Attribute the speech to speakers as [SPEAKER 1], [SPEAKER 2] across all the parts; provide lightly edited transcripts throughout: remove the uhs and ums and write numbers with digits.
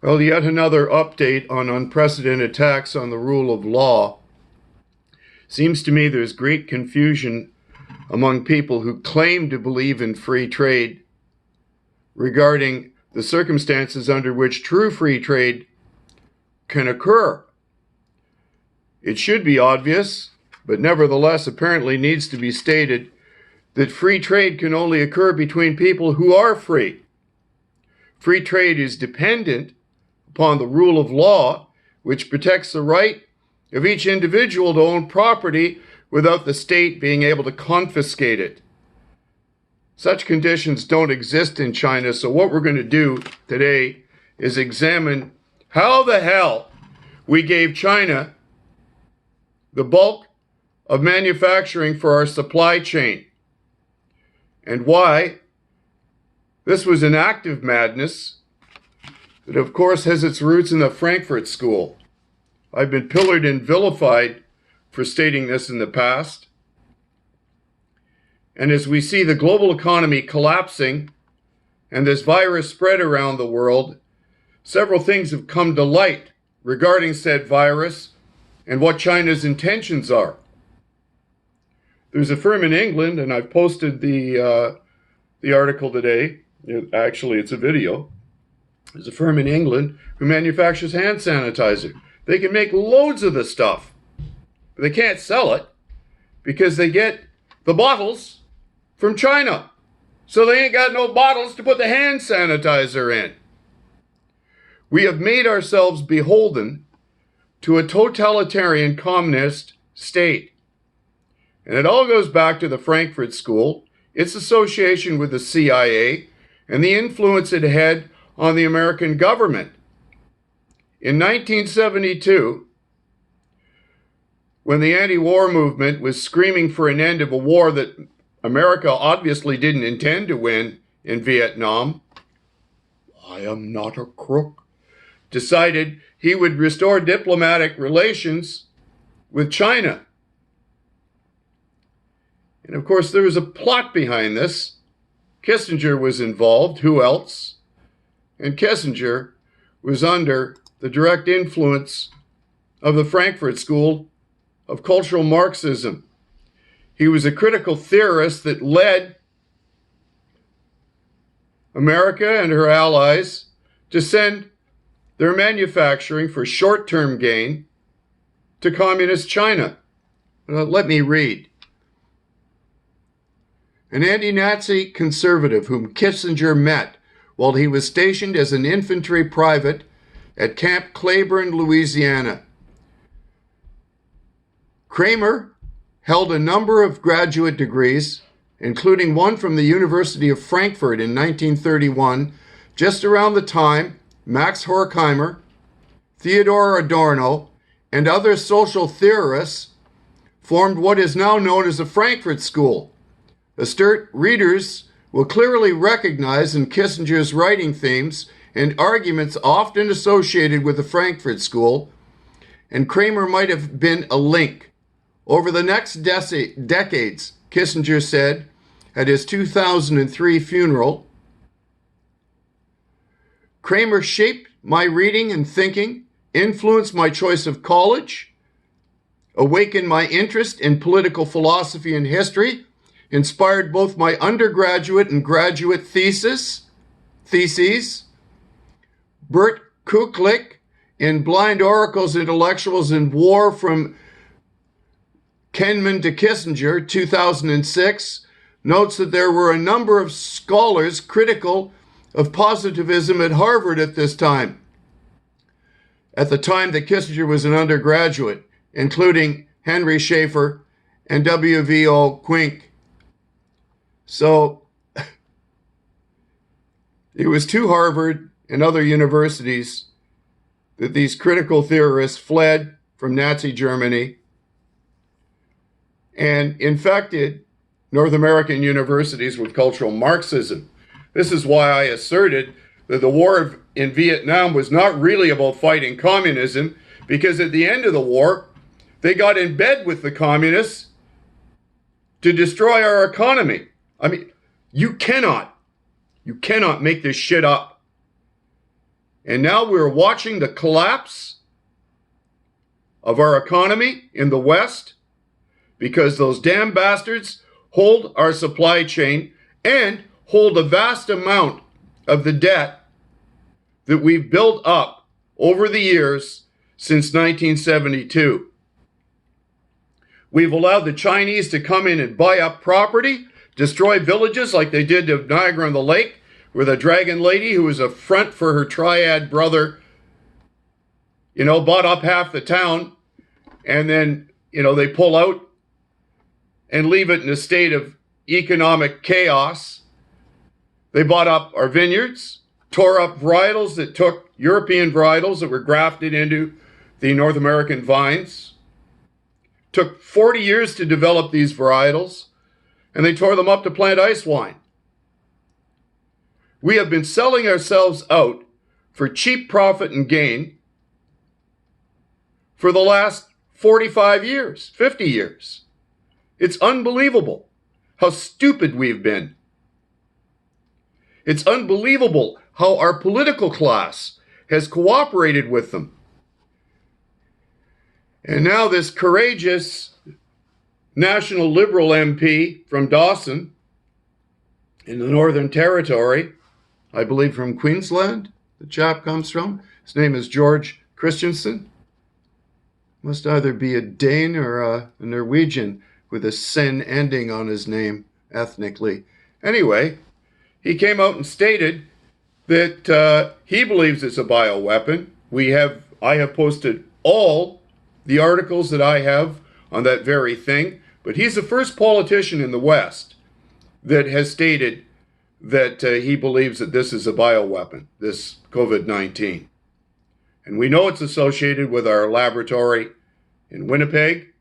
[SPEAKER 1] Well, yet another update on unprecedented attacks on the rule of law. Seems to me there's great confusion among people who claim to believe in free trade regarding the circumstances under which true free trade can occur. It should be obvious, but nevertheless apparently needs to be stated, that free trade can only occur between people who are free. Free trade is dependent upon the rule of law, which protects the right of each individual to own property without the state being able to confiscate it. Such conditions don't exist in China, so what we're going to do today is examine how the hell we gave China the bulk of manufacturing for our supply chain, and why this was an act of madness that, of course, has its roots in the Frankfurt School. I've been pillared and vilified for stating this in the past. And as we see the global economy collapsing and this virus spread around the world, several things have come to light regarding said virus and what China's intentions are. There's a firm in England, and I've posted the article today. Actually, it's a video. There's a firm in England who manufactures hand sanitizer. They can make loads of the stuff, but they can't sell it because they get the bottles from China. So they ain't got no bottles to put the hand sanitizer in. We have made ourselves beholden to a totalitarian communist state. And it all goes back to the Frankfurt School, its association with the CIA, and the influence it had on the American government. In 1972, when the anti-war movement was screaming for an end of a war that America obviously didn't intend to win in Vietnam, I am not a crook, decided he would restore diplomatic relations with China. And of course, there was a plot behind this. Kissinger was involved. Who else? And Kissinger was under the direct influence of the Frankfurt School of Cultural Marxism. He was a critical theorist that led America and her allies to send their manufacturing for short-term gain to communist China. Let me read. An anti-Nazi conservative whom Kissinger met while he was stationed as an infantry private at Camp Claiborne, Louisiana. Kramer held a number of graduate degrees, including one from the University of Frankfurt in 1931, just around the time Max Horkheimer, Theodor Adorno, and other social theorists formed what is now known as the Frankfurt School. Astute readers will clearly recognize in Kissinger's writing themes and arguments often associated with the Frankfurt School, and Kramer might have been a link. Over the next decades, Kissinger said at his 2003 funeral, Kramer shaped my reading and thinking, influenced my choice of college, awakened my interest in political philosophy and history, inspired both my undergraduate and graduate theses. Bert Kuklik in Blind Oracles, Intellectuals in War from Kenman to Kissinger, 2006, notes that there were a number of scholars critical of positivism at Harvard at this time, at the time that Kissinger was an undergraduate, including Henry Schaefer and W.V.O. Quink. So it was to Harvard and other universities that these critical theorists fled from Nazi Germany and infected North American universities with cultural Marxism. This is why I asserted that the war in Vietnam was not really about fighting communism, because at the end of the war, they got in bed with the communists to destroy our economy. I mean, you cannot make this shit up. And now we're watching the collapse of our economy in the West because those damn bastards hold our supply chain and hold a vast amount of the debt that we've built up over the years since 1972. We've allowed the Chinese to come in and buy up property, destroy villages like they did to Niagara on the Lake, where the Dragon Lady, who was a front for her triad brother, bought up half the town, and then, they pull out and leave it in a state of economic chaos. They bought up our vineyards, tore up varietals that took European varietals that were grafted into the North American vines. Took 40 years to develop these varietals, and they tore them up to plant ice wine. We have been selling ourselves out for cheap profit and gain for the last 45 years, 50 years. It's unbelievable how stupid we've been. It's unbelievable how our political class has cooperated with them. And now this courageous National Liberal MP from Dawson in the Northern Territory, I believe from Queensland, the chap comes from. His name is George Christensen. Must either be a Dane or a Norwegian with a Sen ending on his name ethnically. Anyway, he came out and stated that he believes it's a bioweapon. I have posted all the articles that I have on that very thing, but he's the first politician in the West that has stated that he believes that this is a bioweapon, this COVID-19. And we know it's associated with our laboratory in Winnipeg,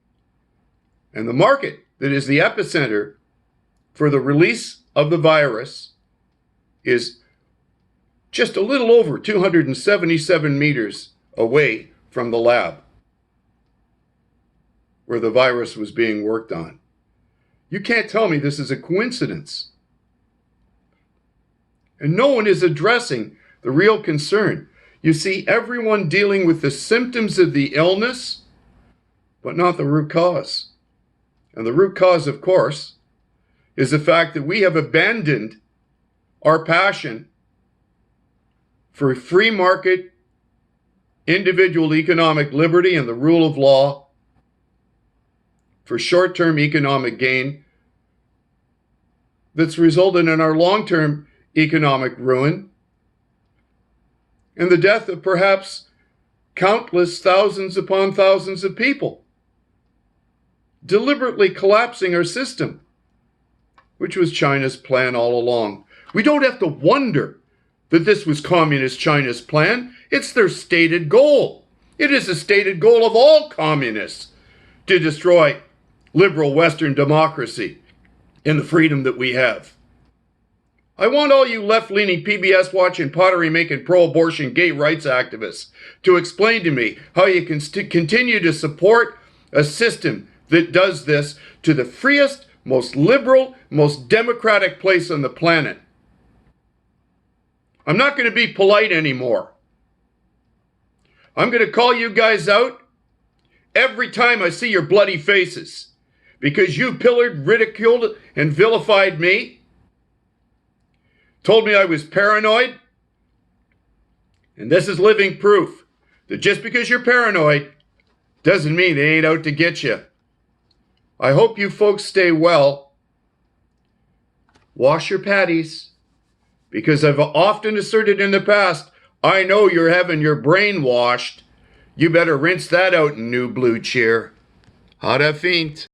[SPEAKER 1] and the market that is the epicenter for the release of the virus is just a little over 277 meters away from the lab where the virus was being worked on. You can't tell me this is a coincidence. And no one is addressing the real concern. You see everyone dealing with the symptoms of the illness, but not the root cause. And the root cause, of course, is the fact that we have abandoned our passion for free market, individual economic liberty and the rule of law for short-term economic gain that's resulted in our long-term economic ruin and the death of perhaps countless thousands upon thousands of people, deliberately collapsing our system, which was China's plan all along. We don't have to wonder that this was Communist China's plan. It's their stated goal. It is the stated goal of all communists to destroy liberal Western democracy and the freedom that we have. I want all you left-leaning PBS-watching, pottery-making, pro-abortion gay rights activists to explain to me how you can continue to support a system that does this to the freest, most liberal, most democratic place on the planet. I'm not going to be polite anymore. I'm going to call you guys out every time I see your bloody faces because you pillared, ridiculed, and vilified me, told me I was paranoid, and this is living proof that just because you're paranoid doesn't mean they ain't out to get you. I hope you folks stay well. Wash your patties, because I've often asserted in the past, I know you're having your brain washed. You better rinse that out in new blue cheer. Ha da fint.